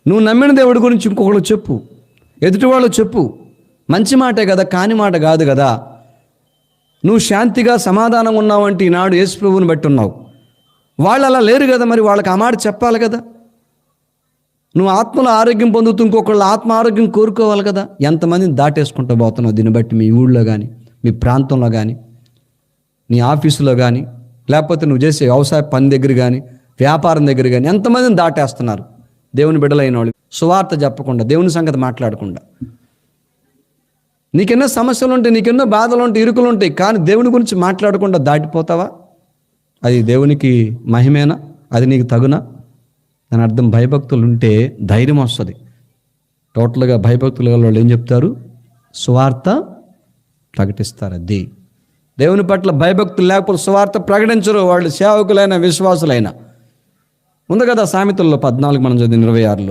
నువ్వు నమ్మిన దేవుడి గురించి ఇంకొకళ్ళు చెప్పు, ఎదుటి వాళ్ళు చెప్పు. మంచి మాటే కదా, కాని మాట కాదు కదా. నువ్వు శాంతిగా సమాధానంగా ఉన్నావంటే ఈనాడు యేసు ప్రభువుని బట్టి ఉన్నావు. వాళ్ళు అలా లేరు కదా, మరి వాళ్ళకి ఆ మాట చెప్పాలి కదా. నువ్వు ఆత్మలో ఆరోగ్యం పొందుతూ ఇంకొకళ్ళు ఆత్మ ఆరోగ్యం కోరుకోవాలి కదా. ఎంతమందిని దాటేసుకుంటూ పోతున్నావు దీన్ని బట్టి. మీ ఊళ్ళో కానీ, మీ ప్రాంతంలో కానీ, నీ ఆఫీసులో కానీ, లేకపోతే నువ్వు చేసే వ్యవసాయ పని దగ్గర కానీ, వ్యాపారం దగ్గర కానీ ఎంతమందిని దాటేస్తున్నారు దేవుని బిడ్డలైన వాళ్ళు. సువార్త చెప్పకుండా, దేవుని సంగతి మాట్లాడకుండా. నీకెన్నో సమస్యలు ఉంటాయి, నీకెన్నో బాధలు ఉంటాయి, ఇరుకులు ఉంటాయి, కానీ దేవుని గురించి మాట్లాడకుండా దాటిపోతావా? అది దేవునికి మహిమేనా? అది నీకు తగునా? దాని అర్థం భయభక్తులు ఉంటే ధైర్యం వస్తుంది. టోటల్గా భయభక్తులు గల వాళ్ళు ఏం చెప్తారు? సువార్త ప్రకటిస్తారు. అది దేవుని పట్ల భయభక్తులు లేకపోతే సువార్త ప్రకటించరు వాళ్ళు, సేవకులైన విశ్వాసులైనా. ఉంది కదా సామెతల్లో 14 మనం చదివిన 26లో.